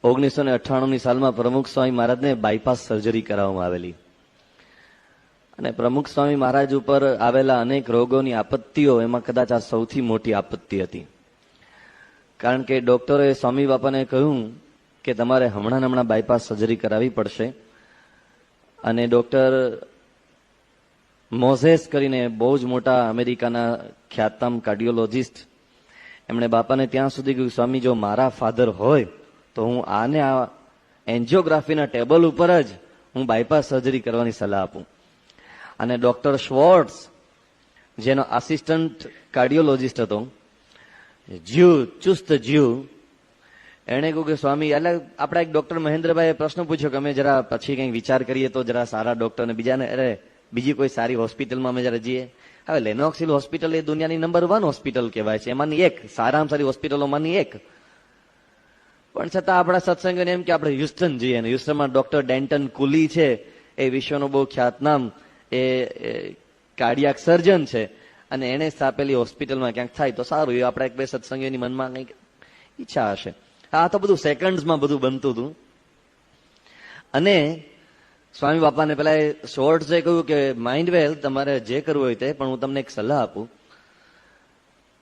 1998ની સાલમાં પ્રમુખ સ્વામી મહારાજને બાયપાસ સર્જરી કરાવવામાં આવેલી અને પ્રમુખ સ્વામી મહારાજ ઉપર આવેલા અનેક રોગોની આપત્તિઓ એમાં કદાચ આ સૌથી મોટી આપત્તિ હતી. કારણ કે ડોક્ટરોએ સ્વામી બાપાને કહ્યું કે તમારે હમણાં બાયપાસ સર્જરી કરાવવી પડશે. અને ડોક્ટર મોઝેસ કરીને બહુ જ મોટા અમેરિકાના ખ્યાતનામ કાર્ડિયોલોજિસ્ટ, એમણે બાપાને ત્યાં સુધી કહ્યું, સ્વામી જો મારા ફાધર હોય તો હું આને આ એન્જિયોગ્રાફીના ટેબલ ઉપર જ હું બાયપાસ સર્જરી કરવાની સલાહ આપું. અને ડોક્ટર શ્વોર્ટ્સ, જેનો આસિસ્ટન્ટ કાર્ડિયોલોજિસ્ટ હતો, ચુસ્ત જીવ, એણે કહ્યું કે સ્વામી, એટલે આપણા એક ડોક્ટર મહેન્દ્રભાઈએ પ્રશ્ન પૂછ્યો કે અમે જરા પછી કંઈક વિચાર કરીએ તો જરા સારા ડોક્ટર ને બીજાને, અરે બીજી કોઈ સારી હોસ્પિટલમાં અમે જરા જઈએ. હવે લેનોક્સ હિલ હોસ્પિટલ એ દુનિયાની નંબર 1 હોસ્પિટલ કહેવાય છે, એમાંની એક, સારામાં સારી હોસ્પિટલોમાંની એક. પણ છતાં આપણા સત્સંગને એમ કે આપણે હ્યુસ્ટન જઈએ, અને હ્યુસ્ટનમાં ડોક્ટર ડેન્ટન કુલી છે, એ વિશ્વનો બહુ ખ્યાતનામ એ કાર્ડિયાક સર્જન છે, અને એને સ્થાપેલી હોસ્પિટલમાં ક્યાંક થાય તો સારું. એ આપણા એક બે સત્સંગીઓની મનમાં કંઈક ઈચ્છા હશે. આ તો બધું સેકન્ડ્સમાં બધું બનતું હતું. અને સ્વામી બાપાને પેલા શોર્ટ્સે કહ્યું કે માઇન્ડ વેલ, તમારે જે કરવું હોય તે, પણ હું તમને એક સલાહ આપું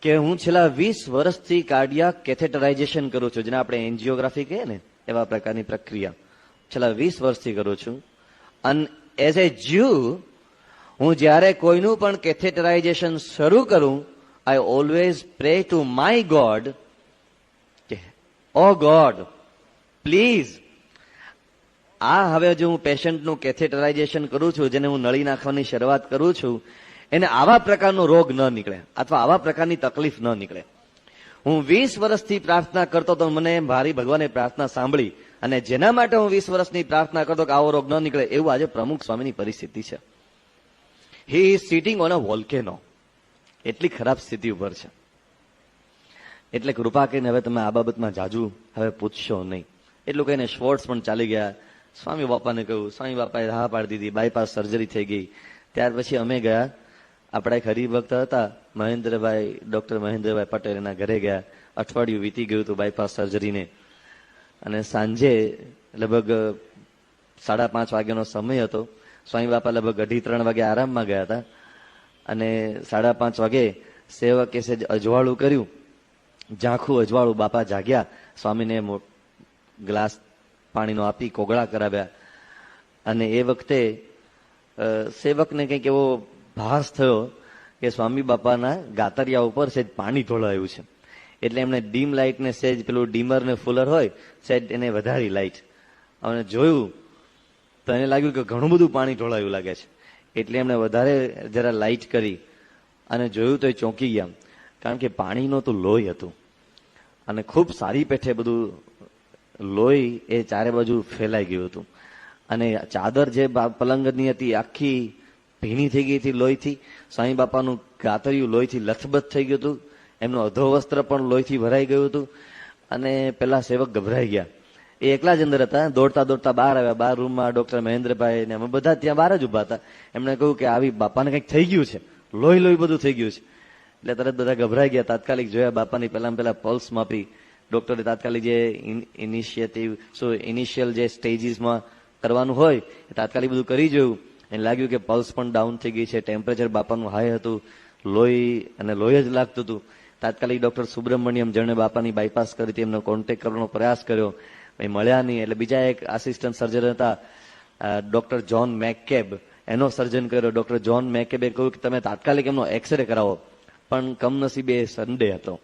કે હું છેલ્લા 20 વર્ષથી કાર્ડિયાક કેથેટરાઇઝેશન કરું છું, જેને આપણે એન્જિયોગ્રાફી કહીએ ને, એવા પ્રકારની પ્રક્રિયા છેલ્લા 20 વર્ષથી કરું છું. અને એઝ એ જ્યુ હું જ્યારે કોઈનું પણ કેથેટરાઇઝેશન શરૂ કરું, I always pray to my God, oh God please, આ હવે જો હું પેશન્ટનું કેથેટરાઇઝેશન કરું છું, જેને હું નળી નાખવાની શરૂઆત કરું છું, એને આવા પ્રકારનો રોગ ન નીકળે અથવા આવા પ્રકારની તકલીફ ન નીકળે. હું 20 વર્ષથી પ્રાર્થના કરતો તો મને મારી ભગવાને પ્રાર્થના સાંભળી, અને જેના માટે હું 20 વર્ષની પ્રાર્થના કરતો કે આવો રોગ ન નીકળે, એવું આજે પ્રમુખ સ્વામીની પરિસ્થિતિ છે. He is sitting on a volcano. એટલી ખરાબ સ્થિતિ ઉપર છે. એટલે કૃપા કરીને હવે તમે આ બાબતમાં જાજુ હવે પૂછશો નહીં. એટલું કહીને શ્વોર્ટ્સ પણ ચાલી ગયા. સ્વામી બાપાને કહ્યું, સ્વામી બાપાએ હા પાડી દીધી, બાયપાસ સર્જરી થઈ ગઈ. ત્યાર પછી અમે ગયા, આપણા એક હરિભક્ત હતા મહેન્દ્રભાઈ, ડોક્ટર મહેન્દ્રભાઈ પટેલ, એના ઘરે ગયા. અઠવાડિયું વીતી ગયું હતું બાયપાસ સર્જરીને. અને સાંજે લગભગ 5:30 વાગ્યાનો સમય હતો. સ્વામી બાપા લગભગ 2:30 વાગે આરામમાં ગયા હતા. અને 5:30 વાગે સેવકે સેજ અજવાળું કર્યું, ઝાંખું અજવાળું. બાપા જાગ્યા, સ્વામીને ગ્લાસ પાણીનો આપી કોગળા કરાવ્યા. અને એ વખતે સેવકને કંઈક એવો ભાસ થયો કે સ્વામી બાપાના ગાતરિયા ઉપર સેજ પાણી ઢોળાયું છે. એટલે એમણે ડીમ લાઇટને સેજ, પેલું ડીમર ને ફુલર હોય, સેજ એને વધારી લાઇટ, અને જોયું તો એને લાગ્યું કે ઘણું બધું પાણી ઢોળાયું લાગે છે. એટલે એમણે વધારે જરા લાઇટ કરી અને જોયું તો એ ચોંકી ગયા, કારણ કે પાણીનું તો લોહી હતું, અને ખૂબ સારી પેઠે બધું લોહી એ ચારે બાજુ ફેલાઈ ગયું હતું. અને ચાદર જે પલંગની હતી આખી ભીની થઈ ગઈ હતી લોહીથી. સ્વામી બાપાનું ગાતરિયું લોહીથી લથબથ થઈ ગયું હતું. એમનું અધોવસ્ત્ર પણ લોહીથી ભરાઈ ગયું હતું. અને પેલા સેવક ગભરાઈ ગયા. એ એકલા જ અંદર હતા. દોડતા દોડતા બહાર આવ્યા. બહાર રૂમમાં ડોક્ટર મહેન્દ્રભાઈ ને અમે બધા ત્યાં બહાર જ ઉભા હતા. એમણે કહ્યું કે આવી બાપાને કંઈક થઈ ગયું છે, લોહી બધું થઈ ગયું છે. એટલે તરત બધા ગભરાઈ ગયા. તાત્કાલિક જોયા બાપાની પહેલા પલ્સ માપી. ડોક્ટરે તાત્કાલિક જે ઇનિશિયલ જે સ્ટેજીસમાં કરવાનું હોય એ તાત્કાલિક બધું કરી જોયું. એને લાગ્યું કે પલ્સ પણ ડાઉન થઈ ગઈ છે, ટેમ્પરેચર બાપાનું હાઈ હતું, લોહી જ લાગતું હતું. તાત્કાલિક ડોક્ટર સુબ્રમણ્યમ, જેણે બાપાની બાયપાસ કરી હતી, એમનો કોન્ટેક્ટ કરવાનો પ્રયાસ કર્યો, મળ્યા નહીં. એટલે બીજા એક આસિસ્ટન્ટ સર્જન હતા ડોક્ટર જ્હોન મેકકેબ, એનો સર્જન કર્યો. ડોક્ટર જ્હોન મેકકેબે કહ્યું કે તમે તાત્કાલિક એમનો એક્સરે કરાવો. પણ કમનસીબે સન્ડે હતો,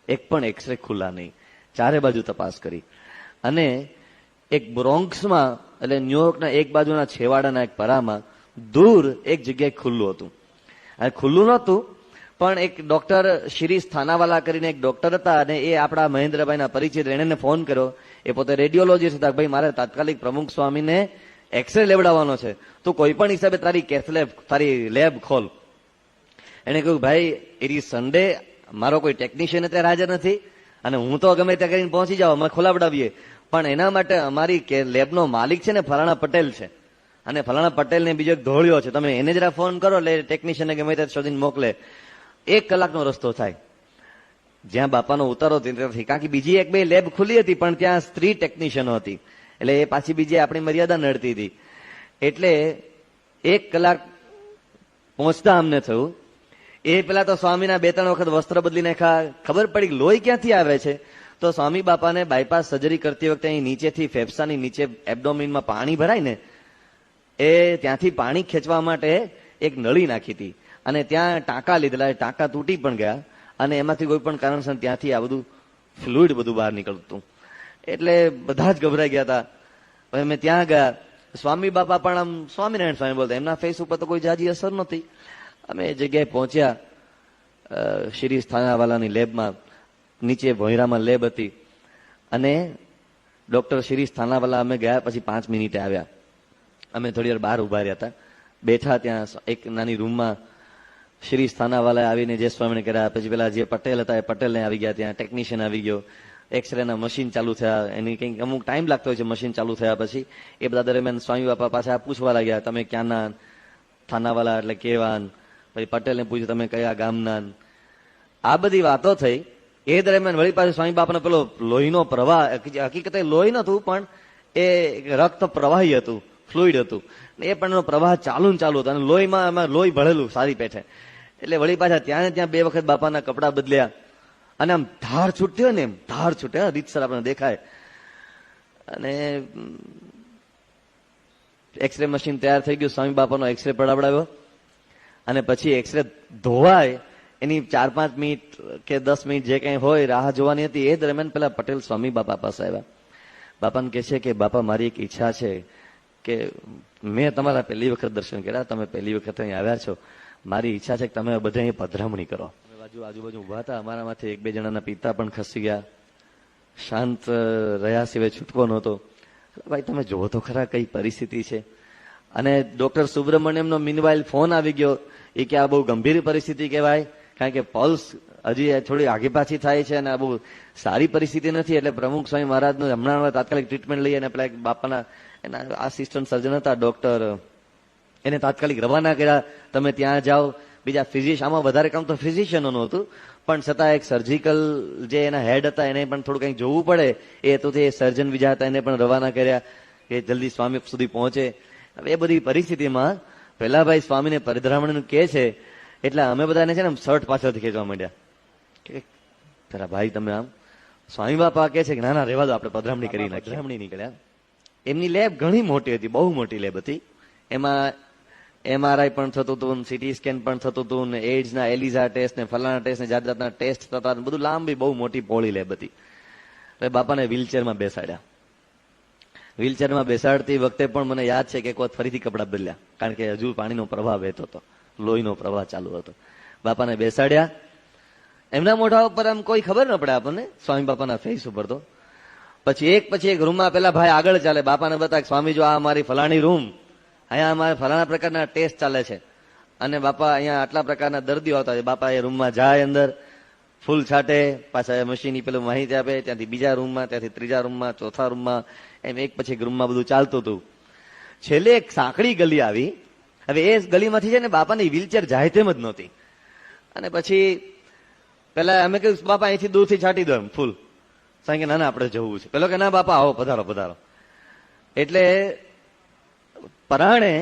એક પણ એક્સરે ખુલ્લા નહીં. ચારે બાજુ તપાસ કરી. અને એક બ્રોન્ક્સમાં, એટલે ન્યુયોર્કના એક બાજુના છેવાડાના એક પરામાં દૂર એક જગ્યાએ ખુલ્લું હતું. અને ખુલ્લું નહોતું, પણ એક ડોક્ટર શ્રી સ્થાનાવાલા કરીને એક ડોક્ટર હતા, અને એ આપણા મહેન્દ્રભાઈના પરિચિત. એને ફોન કર્યો. એ પોતે રેડિયોલોજીસ્ટ હતા. ભાઈ, મારે તાત્કાલિક પ્રમુખ સ્વામીને એક્સરે લેવડાવવાનો છે, તું કોઈ પણ હિસાબે તારી લેબ ખોલ. એને કહ્યું, ભાઈ ઇટ ઇઝ સન્ડે, મારો કોઈ ટેકનિશિયન અત્યારે હાજર નથી, અને હું તો ગમે ત્યાં કરીને પહોંચી જાઉં, અમે ખોલાવડાવીએ, પણ એના માટે અમારી લેબનો માલિક છે ને ફલાણા પટેલ છે, અને ફલાણા પટેલને બીજો એક ધોળ્યો છે, તમે એને જરા ફોન કરો એટલે ટેકનિશિયનને ગમે ત્યાં શોધીને મોકલે. 1 કલાકનો રસ્તો થાય. જ્યાં બાપાનો ઉતારો ત્યાંથી, કારણ કે બીજી એક બે લેબ ખુલી હતી પણ ત્યાં સ્ત્રી ટેકનિશિયનો હતી, એટલે એ પાછી બીજી આપણી મર્યાદા નડતી હતી. એટલે 1 કલાક પહોંચતા અમને થયું. એ પેલા તો સ્વામીના 2-3 વખત વસ્ત્ર બદલી નાખ્યા. ખબર પડી લોહી ક્યાંથી આવે છે, તો સ્વામી બાપાને બાયપાસ સર્જરી કરતી વખતે અહીં નીચેથી ફેફસાની નીચે એબ્ડોમિનમાં પાણી ભરાય ને, એ ત્યાંથી પાણી ખેંચવા માટે એક નળી નાખી હતી અને ત્યાં ટાંકા લીધેલા, ટાંકા તૂટી પણ ગયા અને એમાંથી કોઈ પણ કારણસર ત્યાંથી આ બધું ફ્લુઇડ બધું બહાર નીકળતું. એટલે બધા જ ગભરાઈ ગયા હતા. હવે અમે ત્યાં ગયા. સ્વામી બાપા પણ આમ સ્વામિનારાયણ સ્વામી બોલતા, એમના ફેસ ઉપર તો કોઈ જાજી અસર નહોતી. અમે એ જગ્યાએ પહોંચ્યા શિરીષ થાનાવાલાની લેબમાં. નીચે ભોંયરામાં લેબ હતી અને ડોક્ટર શિરીષ થાનાવાલા અમે ગયા પછી 5 મિનિટે આવ્યા. અમે થોડી વાર બહાર ઉભા રહ્યા હતા, બેઠા ત્યાં એક નાની રૂમમાં. શિરીષ થાનાવાલાએ આવીને જે સ્વામીને કર્યા, પછી પેલા જે પટેલ હતા એ પટેલને આવી ગયા, ત્યાં ટેકનિશિયન આવી ગયો, એક્સરેના મશીન ચાલુ થયા. એની કંઈક અમુક ટાઈમ લાગતો હોય છે મશીન ચાલુ થયા પછી. એ બધા દરમિયાન સ્વામી બાપા પાછા પૂછવા લાગ્યા, તમે ક્યાંના? થાનાવાલા એટલે કેવાન. પછી પટેલને પૂછ્યું, તમે કયા ગામના? આ બધી વાતો થઈ. એ દરમિયાન વળી પાછું સ્વામી બાપાનો પેલો લોહીનો પ્રવાહ, હકીકતે લોહી નતું પણ એ રક્ત પ્રવાહી હતું, ફ્લુઇડ હતું, એ પણ એનો પ્રવાહ ચાલુ ને ચાલુ હતો અને લોહીમાં એમાં લોહી ભળેલું સારી પેઠે. એટલે વળી પાછા ત્યાં ને ત્યાં 2 વખત બાપાના કપડા બદલ્યા અને આમ ધાર છૂટતી હોય ને એમ ધાર છૂટે, રીતસર આપણને દેખાય. અને એક્સરે મશીન તૈયાર થઈ ગયું, સ્વામી બાપાનો એક્સરે પડાવડાવ્યો અને પછી એક્સરે ધોવાય એની 4-5 મિનિટ કે 10 મિનિટ જે કઈ હોય રાહ જોવાની હતી. એ દરમિયાન પેલા પટેલ સ્વામી બાપા પાસે આવ્યા. બાપાને કહે છે કે બાપા મારી એક ઈચ્છા છે કે મેં તમારા પહેલી વખત દર્શન કર્યા, તમે પહેલી વખત અહીં આવ્યા છો, મારી ઈચ્છા છે કે તમે બધા અહીં પધરામણી કરો. આજુબાજુ ઉભા હતા, અમારામાંથી 1-2 જણાના પિતા પણ ખસી ગયા. શાંત રહ્યા સિવાય છૂટકો નહોતો. ભાઈ તમે જોવો તો ખરા કઈ પરિસ્થિતિ છે. અને ડોક્ટર સુબ્રમણ્યમનો મીનવાઇલ ફોન આવી ગયો. એ કે આ બહુ ગંભીર પરિસ્થિતિ કહેવાય, કારણ કે પલ્સ હજી થોડી આગી પાછી થાય છે અને આ બહુ સારી પરિસ્થિતિ નથી. એટલે પ્રમુખ સ્વામી મહારાજનું હમણાં તાત્કાલિક ટ્રીટમેન્ટ લઈ અને પેલા બાપાના એના આસિસ્ટન્ટ સર્જન હતા ડોક્ટર, એને તાત્કાલિક રવાના કર્યા. તમે ત્યાં જાઓ. બીજા આમાં વધારે કામ તો ફિઝિશિયનોનું હતું, પણ છતાં એક સર્જિકલ જે એના હેડ હતા એને પણ થોડું કંઈક જોવું પડે એ હતું. તે સર્જન બીજા હતા એને પણ રવાના કર્યા કે જલ્દી સ્વામી સુધી પહોંચે. હવે એ બધી પરિસ્થિતિમાં પેલા ભાઈ સ્વામીને પરિધરામણીનું કહે છે એટલે અમે બધાને છે ને શર્ટ પાછળથી ખેંચવા માંડ્યા કે પેલા ભાઈ તમે આમ. સ્વામી બાપા કહે છે કે ના ના રહેવા દો, આપણે પધરામણી કરી નાખી. પધરામણી નીકળ્યા. એમની લેબ ઘણી મોટી હતી, બહુ મોટી લેબ હતી. એમાં MRI પણ થતું હતું, સીટી સ્કેન પણ થતું હતું, ને એઇડ્સના એલિઝા ટેસ્ટ ને ફલાણા ટેસ્ટ ને જાત જાતના ટેસ્ટ થતા, બધું લાંબી બહુ મોટી પહોળી લેબ હતી. એટલે બાપાને વ્હીલચેરમાં બેસાડ્યા. વ્હીલચેરમાં બેસાડતી વખતે પણ મને યાદ છે કે એક વખત ફરીથી કપડાં બદલ્યા, કારણ કે હજુ પાણીનો પ્રવાહ વહેતો હતો, લોહીનો પ્રવાહ ચાલુ હતો. બાપાને બેસાડ્યા. એમના મોઢા ઉપર આમ કોઈ ખબર ન પડે આપણને, સ્વામી બાપાના ફેસ ઉપર તો. પછી એક રૂમમાં પેલા ભાઈ આગળ ચાલે, બાપાને બતાવે સ્વામી જો આ અમારી ફલાણી રૂમ, અહીંયા અમારે ફલાણા પ્રકારના ટેસ્ટ ચાલે છે અને બાપા અહીંયા આટલા પ્રકારના દર્દીઓ આવતા છે. બાપા એ રૂમમાં જાય, અંદર ફૂલ છાંટે, પાછા મશીન પેલું માહિતી આપે, ત્યાંથી બીજા રૂમમાં, ત્યાંથી ત્રીજા રૂમમાં, ચોથા રૂમમાં, એમ એક પછી એક રૂમમાં બધું ચાલતું હતું. છેલ્લે એક સાંકડી ગલી આવી. હવે એ ગલીમાંથી છે ને બાપાની વ્હીલચેર જાય તેમ જ નહોતી. અને પછી પેલા અમે કહ્યું બાપા અહીંથી દૂરથી છાંટી દો એમ ફૂલ. સાંઈ કે ના ના આપણે જવું છે. પેલો કે ના બાપા આવો, પધારો પધારો. એટલે પરાણે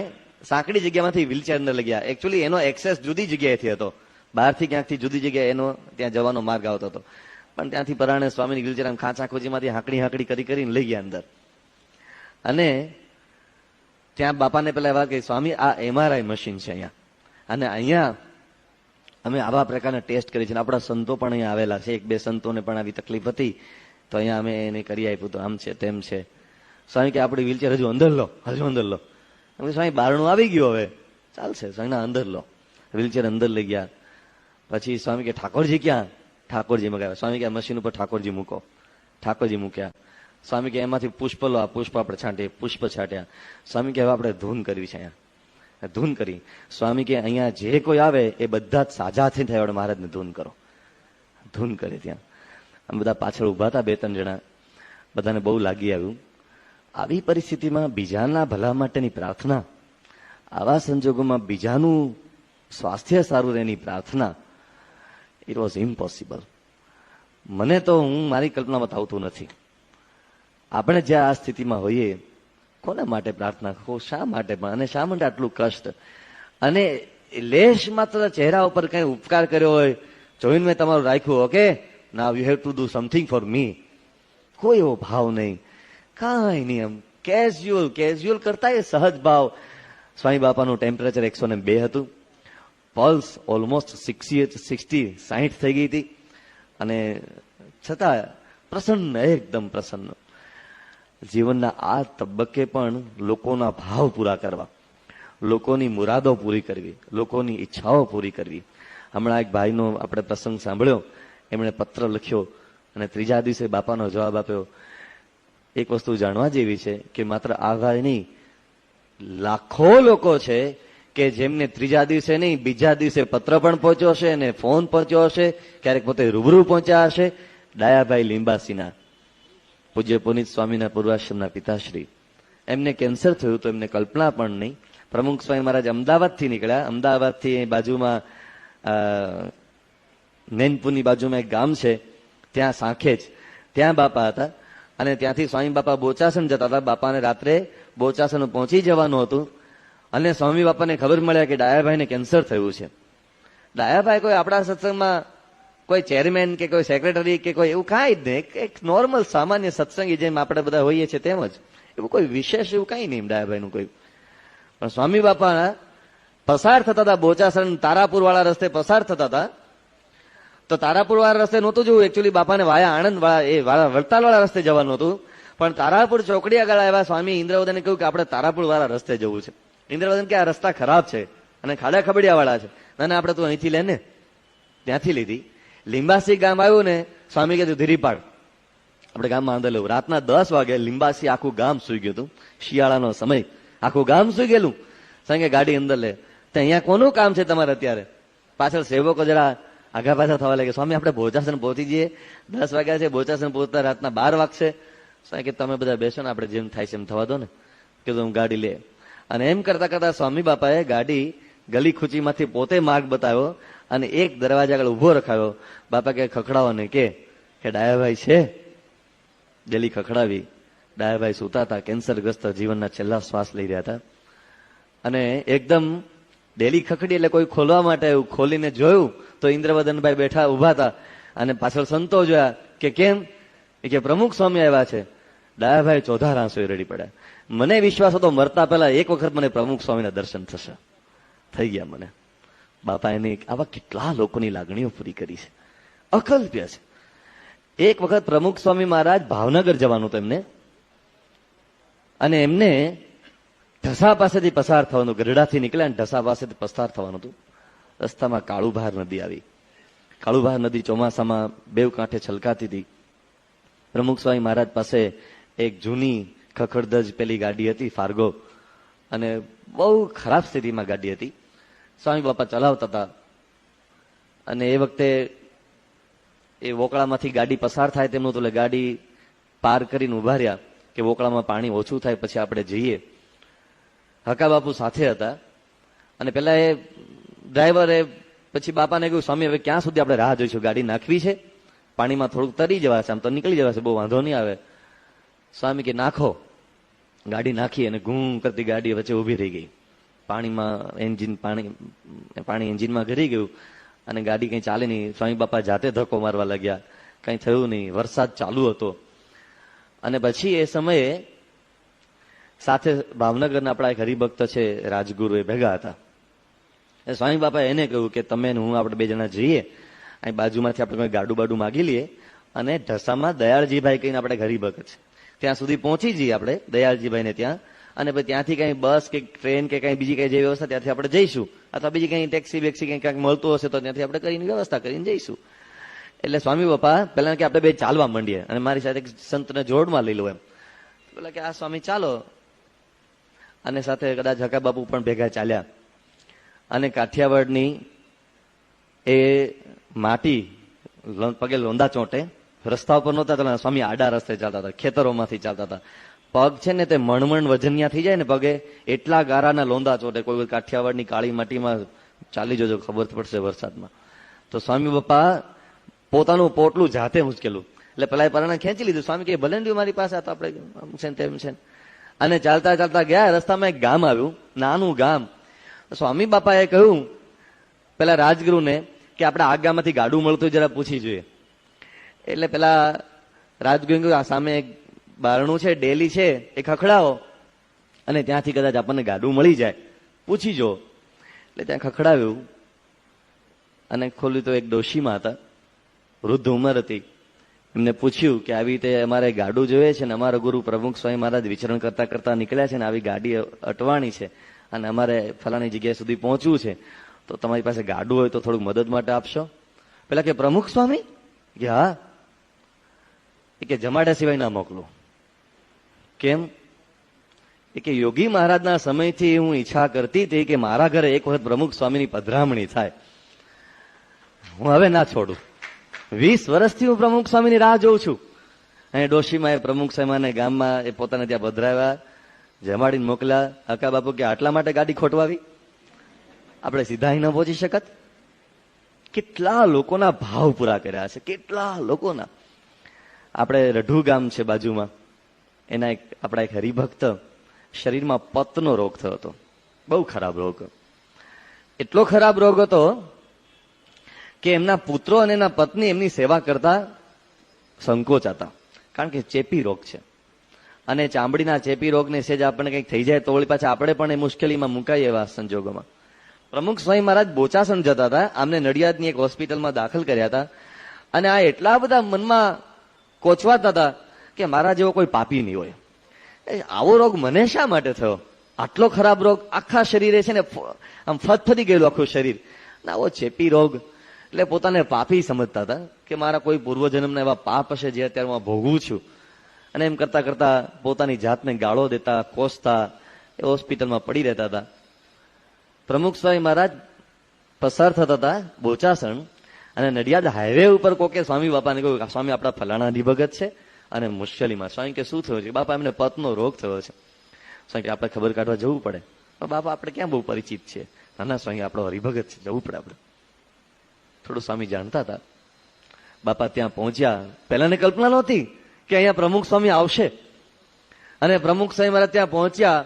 સાંકડી જગ્યામાંથી વ્હીલચેર અંદર લઈ ગયા. એકચ્યુઅલી એનો એક્સેસ જુદી જગ્યાએથી હતો, બહારથી ક્યાંકથી જુદી જગ્યાએ એનો ત્યાં જવાનો માર્ગ આવતો હતો, પણ ત્યાંથી પરાણે સ્વામીની વ્હીલચેર આમ ખાંચા ખોચીમાંથી હાંકડી કરીને લઈ ગયા અંદર. અને ત્યાં બાપાને પેલા એવા કે સ્વામી આ MRI મશીન છે અહીંયા, અને અહીંયા અમે આવા પ્રકારના ટેસ્ટ કરી છે. આપણા સંતો પણ અહીંયા આવેલા છે, 1-2 સંતોને પણ આવી તકલીફ હતી, તો અહીંયા અમે એને કરી આપ્યું, તો આમ છે તેમ છે. સ્વામી કે આપણી વ્હીલચેર હજુ અંદર લો, હજુ અંદર લો. સ્વામી બારણું આવી ગયું, હવે ચાલશે. સ્વામી અંદર લો. વ્હીલચેર અંદર લઈ ગયા. પછી સ્વામી કે ઠાકોરજી ક્યાં? ઠાકોરજી મગાવ્યા. સ્વામી કે મશીન ઉપર ઠાકોરજી મૂકો. ઠાકોરજી મૂક્યા. સ્વામી કે એમાંથી પુષ્પ લો, આ પુષ્પ આપણે છાંટીએ. પુષ્પ છાંટ્યા. સ્વામી કે હવે આપણે ધૂન કરવી છે અહીંયા. ધૂન કરી. સ્વામી કે અહીંયા જે કોઈ આવે એ બધા જ સાજાથી થયા મહારાજને ધૂન કરો. ધૂન કરી. ત્યાં આમ બધા પાછળ ઉભા હતા 2-3 જણા, બધાને બહુ લાગી આવ્યું. આવી પરિસ્થિતિમાં બીજાના ભલા માટેની પ્રાર્થના, આવા સંજોગોમાં બીજાનું સ્વાસ્થ્ય સારું રહેની પ્રાર્થના, ઇટ વોઝ ઇમ્પોસિબલ. મને તો મારી કલ્પનામાં તો આવતું નથી. આપણે જ્યાં આ સ્થિતિમાં હોઈએ, કોના માટે પ્રાર્થના કરો, શા માટે પણ, અને શા માટે આટલું કષ્ટ, અને લેશ માત્ર ચહેરા ઉપર કઈ ઉપકાર કર્યો હોય, જોઈને મેં તમારું રાખ્યું, okay now you have to do something for me, કોઈ એવો ભાવ નહીં, કાંઈ નહીં, એમ કેઝ્યુઅલ કરતા એ સહજ ભાવ. સ્વામી બાપાનું ટેમ્પરેચર 102 હતું, પલ્સ ઓલમોસ્ટ 60 થઈ ગઈ હતી, અને છતાં પ્રસન્ન, એકદમ પ્રસન્ન. જીવનના આ તબક્કે પણ લોકોના ભાવ પૂરા કરવા, લોકોની મુરાદો પૂરી કરવી, લોકોની ઈચ્છાઓ પૂરી કરવી. હમણાં એક ભાઈનો આપણે પ્રસંગ સાંભળ્યો, એમણે પત્ર લખ્યો અને ત્રીજા દિવસે બાપાનો જવાબ આપ્યો. એક વસ્તુ જાણવા જેવી છે કે માત્ર આ ભાઈ નહીં, લાખો લોકો છે કે જેમને ત્રીજા દિવસે નહીં, બીજા દિવસે પત્ર પણ પહોંચ્યો હશે અને ફોન પહોંચ્યો હશે, ક્યારેક પોતે રૂબરૂ પહોંચ્યા હશે. ડાયાભાઈ લીંબાસીના પૂજ્ય પુનિત સ્વામીના પૂર્વાશ્રમના પિતાશ્રી, એમને કેન્સર થયું તો એમને કલ્પના પણ નહીં. પ્રમુખ સ્વામી મહારાજ અમદાવાદથી નીકળ્યા, અમદાવાદથી બાજુમાં નૈનપુરની બાજુમાં એક ગામ છે, ત્યાં સાંખેજ, ત્યાં બાપા હતા, અને ત્યાંથી સ્વામી બાપા બોચાસણ જતા હતા. બાપાને રાત્રે બોચાસણ પહોંચી જવાનું હતું, અને સ્વામી બાપાને ખબર મળ્યા કે ડાયાભાઈને કેન્સર થયું છે. ડાયાભાઈ કોઈ આપણા સત્સંગમાં કોઈ ચેરમેન કે કોઈ સેક્રેટરી કે કોઈ એવું કાંઈ જ નહીં, એક નોર્મલ સામાન્ય સત્સંગી જેમ આપણે બધા હોઈએ છીએ તેમ જ, એવું કોઈ વિશેષ એવું કાંઈ નહીં ડાયાભાઈનું કોઈ. પણ સ્વામી બાપા પસાર થતા હતા બોચાસણ તારાપુર વાળા રસ્તે પસાર થતા હતા, તો તારાપુર વાળા રસ્તે નહોતું જવું, એકચ્યુઅલી બાપાને વાયા આણંદ વાળા વડતાલ વાળા રસ્તે જવાનું હતું. પણ તારાપુર ચોકડી આગળ આવ્યા સ્વામી ઇન્દ્રવદને કહ્યું કે આપણે તારાપુર વાળા રસ્તે જવું છે. ઇન્દ્રવદન કે આ રસ્તા ખરાબ છે અને ખાડા ખબડિયા વાળા છે, ના આપણે તું અહીંથી લે ને. ત્યાંથી લીધી. લીંબાસી ગામ આવ્યું ને, સ્વામી કીધું ધીરી પાડ, આપણે ગામમાં અંદર લેવું. રાતના 10 વાગે લીંબાસી આખું ગામ સુઈ ગયું હતું, શિયાળાનો સમય, આખું ગામ સુઈ ગયેલું. સંગે ગાડી અંદર લે. તો અહીંયા કોનું કામ છે તમારે અત્યારે? પાછળ સેવકો જરા આગા પાછા થવા લાગે. સ્વામી આપણે બોચાસણ પહોંચી જઈએ, 10 વાગ્યા છે, બોચાસણ પહોંચતા રાતના 12 વાગશે. સ્વામી કે તમે બધા બેસો ને, આપણે જેમ થાય છે એમ થવા દો ને. કીધું હું ગાડી લે. અને એમ કરતા કરતા સ્વામી બાપાએ ગાડી ગલી ખૂચીમાંથી પોતે માર્ગ બતાવ્યો અને એક દરવાજા આગળ ઉભો રખાયો. બાપા કે ખખડાવો ને, કે ડાયાભાઈ છે. ગલી ખખડાવી. ડાયાભાઈ સુતા હતા, કેન્સરગ્રસ્ત, જીવનના છેલ્લા શ્વાસ લઈ રહ્યા હતા. અને એકદમ ડેલી ખખડી એટલે કોઈ ખોલવા માટે આવ્યું, ખોલીને જોયું તો ઇન્દ્રવદનભાઈ બેઠા ઉભા હતા, અને પાછળ સંતો જોયા કે કેમ, કે પ્રમુખ સ્વામી આવ્યા છે. ડાયાભાઈ ચોધાર આંસુએ રડી પડ્યા. મને વિશ્વાસ હતો મરતા પહેલા એક વખત મને પ્રમુખ સ્વામીના દર્શન થશે. થઈ ગયા મને. બાપા એને આવા કેટલા લોકોની લાગણીઓ પૂરી કરી છે, અકલ્પ્ય છે. એક વખત પ્રમુખ સ્વામી મહારાજ ભાવનગર જવાનું હતું એમને, અને એમને ઢસા પાસેથી પસાર થવાનું, ગઢડાથી નીકળ્યા અને ઢસા પાસેથી પસાર થવાનું હતું. રસ્તામાં કાળુભાર નદી આવી. કાળુભાર નદી ચોમાસામાં બેવ કાંઠે છલકાતી હતી. પ્રમુખ સ્વામી મહારાજ પાસે એક જૂની ખખડધજ પેલી ગાડી હતી, ફાર્ગો, અને બહુ ખરાબ સ્થિતિમાં ગાડી હતી. સ્વામી બાપા ચલાવતા હતા, અને એ વખતે એ વોકળામાંથી ગાડી પસાર થાય તેમનું તો ગાડી પાર કરીને ઉભા રહ્યા કે વોકળામાં પાણી ઓછું થાય પછી આપણે જઈએ. હકા બાપુ સાથે હતા, અને પેલા એ ડ્રાઈવરે પછી બાપાને કહ્યું સ્વામી હવે ક્યાં સુધી આપણે રાહ જોઈશું, ગાડી નાખવી છે, પાણીમાં થોડુંક તરી જવાશે, આમ તો નીકળી જવાશે, બહુ વાંધો નહીં આવે. સ્વામી કે નાખો. ગાડી નાખી અને ઘૂં કરતી ગાડી વચ્ચે ઉભી રહી ગઈ. પાણીમાં પાણી એન્જિનમાં ઘરી ગયું અને ગાડી કઈ ચાલે નહીં. સ્વામી બાપા જાતે ધક્કો મારવા લાગ્યા, કઈ થયું નહીં. વરસાદ ચાલુ હતો, અને પછી એ સમયે સાથે ભાવનગરના આપણા એક હરિભક્ત છે રાજગુરુ, એ ભેગા હતા. સ્વામી બાપા એને કહ્યું કે તમે હું આપણે 2 જણા જઈએ, અહીં બાજુમાંથી આપણે કોઈ ગાડું બાડું માગી લઈએ, અને ઢસામાં દયાળજીભાઈ કહીને આપણે હરિભક્ત છે, ત્યાં સુધી પહોંચી જઈએ આપણે દયાળજીભાઈને ત્યાં, અને પછી ત્યાંથી કઈ બસ કે ટ્રેન કે કઈ બીજી કઈ જે વ્યવસ્થા ત્યાંથી આપણે જઈશું, અથવા બીજી કઈ ટેક્સી બેક્સી કઈ ક્યાંક મળતું હશે તો ત્યાંથી આપણે કરીને વ્યવસ્થા કરીને જઈશું. એટલે સ્વામી બાપા પેલા કે આપણે 2 ચાલવા માંડીએ, અને મારી સાથે સંતને જોડમાં લઈ લો એમ. પેલા કે આ સ્વામી ચાલો, અને સાથે કદાચ હકા બાપુ પણ ભેગા ચાલ્યા. અને કાઠિયાવાડની એ માટી પગે લોંદા ચોંટે, રસ્તા ઉપર નહોતા ચાલતા, સ્વામી આડા રસ્તે ચાલતા હતા, ખેતરોમાંથી ચાલતા હતા. પગ છે ને તે મણમણ વજનિયા થઈ જાય ને પગે, એટલા ગારાના લોંદા ચોટે. કોઈ કાઠિયાવાડની કાળી માટીમાં ચાલી જજો, ખબર પડશે વરસાદમાં. તો સ્વામી બાપા પોતાનું પોટલું જાતે ઉંચકેલું. એટલે પેલા પરાણે ખેંચી લીધું. સ્વામી કે ભલે ને મારી પાસે તો આપણે છે ને તેમ છે. અને ચાલતા ચાલતા ગયા, રસ્તામાં એક ગામ આવ્યું, નાનું ગામ. સ્વામી બાપાએ કહ્યું પેલા રાજગુરુને કે આપણે આ ગામમાંથી ગાડું મળતું જરા પૂછી જોઈએ. એટલે પેલા રાજગુરુ કહ્યું, આ સામે એક બારણું છે, ડેલી છે, એ ખખડાવો અને ત્યાંથી કદાચ આપણને ગાડું મળી જાય, પૂછી જો. એટલે ત્યાં ખખડાવ્યું અને ખોલ્યું તો એક ડોશીમાં હતા, વૃદ્ધ ઉંમર હતી. એમને પૂછ્યું કે આવી રીતે અમારે ગાડું જોઈએ છે ને અમારા ગુરુ પ્રમુખ સ્વામી મહારાજ વિચરણ કરતા કરતા નીકળ્યા છે ને આવી ગાડી અટવાણી છે અને અમારે ફલાણી જગ્યાએ સુધી પહોંચવું છે, તો તમારી પાસે ગાડું હોય તો થોડુંક મદદ માટે આપશો. પેલા કે પ્રમુખ સ્વામી કે હા, એ કે જમાડ્યા સિવાય ના મોકલું. કેમ? એ કે યોગી મહારાજના સમયથી હું ઈચ્છા કરતી હતી કે મારા ઘરે એક વખત પ્રમુખ સ્વામીની પધરામણી થાય, હું હવે ના છોડું. 20 વર્ષથી હું પ્રમુખ સ્વામીની રાહ જોઉં છું. અને ડોશીમાં એ પ્રમુખ સ્વામીને ગામમાં એ પોતાને ત્યાં પધરાવ્યા, જમાડીને મોકલ્યા. હકા બાપુ કે આટલા માટે ગાડી ખોટવાવી? આપણે સીધા અહીં ન પહોંચી શકત? કેટલા લોકોના ભાવ પૂરા કર્યા છે, કેટલા લોકોના. આપણે રઢુ ગામ છે બાજુમાં, એના આપણા એક હરિભક્ત શરીરમાં પતનો રોગ થયો હતો, બહુ ખરાબ રોગ. એટલો ખરાબ રોગ હતો કે એમના પુત્રો અને એના પત્ની એમની સેવા કરતા સંકોચાતા, કારણ કે ચેપી રોગ છે. અને ચામડીના ચેપી રોગને સેજ આપણને કંઈક થઈ જાય તો વળી પાછા આપણે પણ એ મુશ્કેલીમાં મુકાઈએ એવા સંજોગોમાં. પ્રમુખ સ્વામી મહારાજ બોચાસણ જતા હતા, આમને નડિયાદની એક હોસ્પિટલમાં દાખલ કર્યા હતા. અને આ એટલા બધા મનમાં કોચવાતા હતા કે મારા જેવો કોઈ પાપી નહીં હોય. આવો રોગ મને શા માટે થયો? આટલો ખરાબ રોગ, આખા શરીરે છે ને આમ ફતફતી ગયેલું આખું શરીર, આવો ચેપી રોગ. એટલે પોતાને પાપી સમજતા હતા કે મારા કોઈ પૂર્વજન્મના એવા પાપ હશે જે અત્યારે હું ભોગવું છું. અને એમ કરતા કરતા પોતાની જાતને ગાળો દેતા, કોસતા, એ હોસ્પિટલમાં પડી રહેતા હતા. પ્રમુખ સ્વામી મહારાજ પસાર થતા હતા બોચાસણ, અને નડિયાદ હાઈવે ઉપર કોકે સ્વામી બાપાને કહ્યું, સ્વામી આપણા ફલાણા હરિભગત છે અને મુશ્કેલીમાં. સ્વામી કે શું થયું છે? બાપા એમને પતનો રોગ થયો છે. સ્વામી કે આપણે ખબર કાઢવા જવું પડે. બાપા આપણે ક્યાં બહુ પરિચિત છે? નાના સ્વામી આપણો હરિભગત છે, જવું પડે આપણે. થોડું સ્વામી જાણતા હતા. બાપા ત્યાં પહોંચ્યા. પહેલાની કલ્પના નહોતી કે અહીંયા પ્રમુખ સ્વામી આવશે. અને પ્રમુખ સ્વામી મારા ત્યાં પહોંચ્યા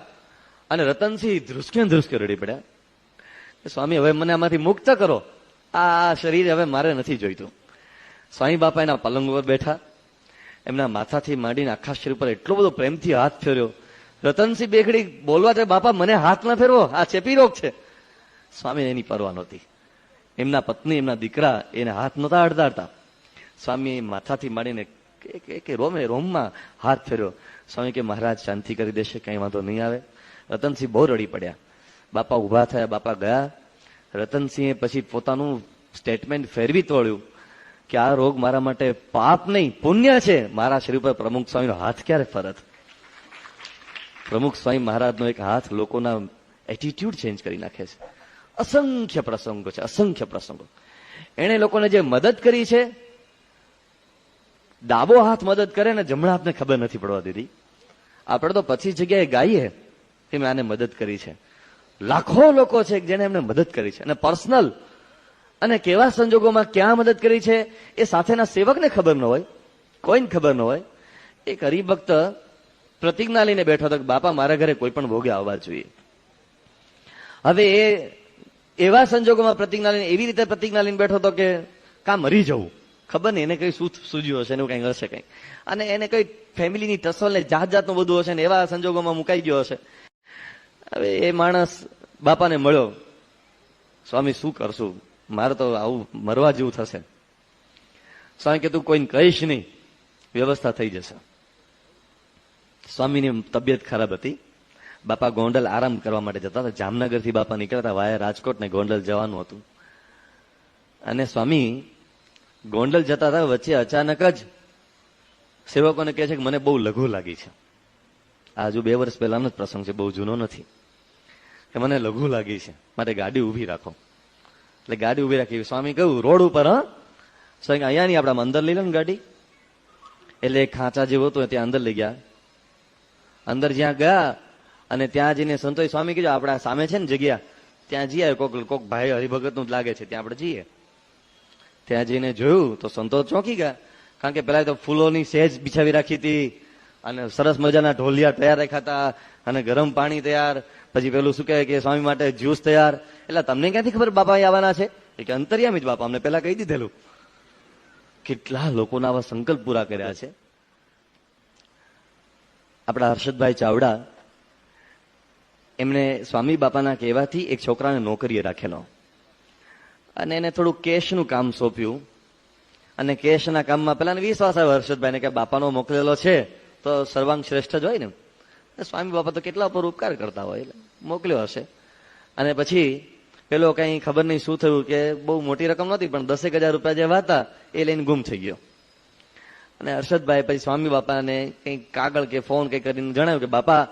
અને રતનસિંહ ધ્રુસકે રડી પડ્યા. સ્વામી હવે મને આમાંથી મુક્ત કરો, આ શરીર હવે મારે નથી જોઈતું. સ્વામી બાપા એના પલંગ ઉપર બેઠા, એમના માથાથી માંડીને આખા શરીર પર એટલો બધો પ્રેમથી હાથ ફેર્યો. રતનસિંહ બેખડી બોલવા તો, બાપા મને હાથ ના ફેરવો, આ ચેપી રોગ છે. સ્વામી એની પરવા નહોતી. એમના પત્ની, એમના દીકરા એને હાથ નહોતા અડદાડતા. સ્વામી માથાથી માંડીને રોમે રોમમાં હાથ ફેર્યો. સ્વામી કે મહારાજ શાંતિ કરી દેશે, કઈ વાંધો નહીં આવે. રતનસિંહ બહુ રડી પડ્યા. બાપા ઉભા થયા, બાપા ગયા. રતનસિંહે પછી પોતાનું સ્ટેટમેન્ટ ફેરવી તોડ્યું કે આ રોગ મારા માટે પાપ નહીં પુણ્ય છે. મારા શરીર પર પ્રમુખ સ્વામીનો હાથ ક્યારે ફરત? પ્રમુખ સ્વામી મહારાજનો એક હાથ લોકોના એટીટ્યુડ ચેન્જ કરી નાખે છે. અસંખ્ય પ્રસંગો છે, અસંખ્ય પ્રસંગો. એને લોકોને જે મદદ કરી છે, ડાબો હાથ મદદ કરે ને જમણા હાથને ખબર નથી પડવા દીધી. આપણે તો પછી જગ્યાએ ગાઈએ કે મેં આને મદદ કરી છે. લાખો લોકો છે જેને એમને મદદ કરી છે, અને પર્સનલ. અને કેવા સંજોગોમાં ક્યાં મદદ કરી છે એ સાથેના સેવકને ખબર ન હોય, કોઈને ખબર ન હોય. એક હરિભક્ત પ્રતિજ્ઞા લઈને બેઠો હતો કે બાપા મારા ઘરે કોઈ પણ ભોગે આવવા જોઈએ. હવે એ એવા સંજોગોમાં પ્રતિજ્ઞા લઈને, એવી રીતે પ્રતિજ્ઞા લઈને બેઠો હતો કે કા મરી જવું, ખબર નહીં એને કઈ શું સૂજ્યું હશે, એવું કઈ હશે કઈ, અને એને કઈ ફેમિલીની ટસલ ને જાત જાતનું બધું હશે ને એવા સંજોગોમાં મુકાઈ ગયો હશે. હવે એ માણસ બાપાને મળ્યો, સ્વામી શું કરશું, મારે તો આવું મરવા જેવું થશે. સ્વામી કે તું કોઈને કહીશ નહીં, વ્યવસ્થા થઈ જશે. સ્વામીની તબિયત ખરાબ હતી. બાપા ગોંડલ આરામ કરવા માટે જતા હતા. જામનગરથી બાપા નીકળ્યા હતા, વાયા રાજકોટ ને ગોંડલ જવાનું હતું. અને સ્વામી ગોંડલ જતા હતા, વચ્ચે અચાનક જ સેવકોને કહે છે કે મને બહુ લઘુ લાગી છે. આજુ 2 વર્ષ પહેલાનો જ પ્રસંગ છે, બહુ જૂનો નથી. કે મને લઘુ લાગી છે, માટે ગાડી ઉભી રાખો. એટલે ગાડી ઉભી રાખી. સ્વામી કહ્યું રોડ ઉપર? હા સ્વામી અહીંયા નહીં, આપણા અંદર લઈ લો ને ગાડી. એટલે એક ખાંચા જેવો હતો ત્યાં અંદર લઈ ગયા. અંદર જ્યાં ગયા અને ત્યાં જઈને સંતોષ સ્વામી કીધું આપણા સામે છે ને જગ્યા, ત્યાં જઈએ, કોક ભાઈ હરિભગત નું જ લાગે છે, ત્યાં આપણે જઈએ. ત્યાં જઈને જોયું તો સંતો ચોંકી ગયા, કારણ કે પેલા તો ફૂલોની સેજ બિછાવી રાખી હતી અને સરસ મજાના ઢોલિયા તૈયાર રાખ્યા હતા અને ગરમ પાણી તૈયાર, પછી પેલું શું કહે કે સ્વામી માટે જ્યુસ તૈયાર. એટલે તમને ક્યાંથી ખબર બાપા અહીં આવવાના છે? કે અંતર્યામી જ બાપા, અમને પેલા કહી દીધેલું. કેટલા લોકોના આવા સંકલ્પ પૂરા કર્યા છે. આપણા હર્ષદભાઈ ચાવડા, એમને સ્વામી બાપાના કહેવાથી એક છોકરાને નોકરીએ રાખેલો અને એને થોડું કેશનું કામ સોંપ્યું. અને કેશના કામમાં પેલાને વિશ્વાસ આવ્યો હર્ષદભાઈને કે બાપાનો મોકલેલો છે તો સર્વાંગ શ્રેષ્ઠ જ હોય ને. સ્વામી બાપા તો કેટલા ઉપર ઉપકાર કરતા હોય એટલે મોકલ્યો હશે. અને પછી પેલો કઈ ખબર નહીં શું થયું કે બહુ મોટી રકમ નહોતી પણ 10,000 રૂપિયા જે હતા એ લઈને ગુમ થઈ ગયો. અને હર્ષદભાઈ પછી સ્વામી બાપાને કંઈક કાગળ કે ફોન કઈ કરીને જણાવ્યું કે બાપા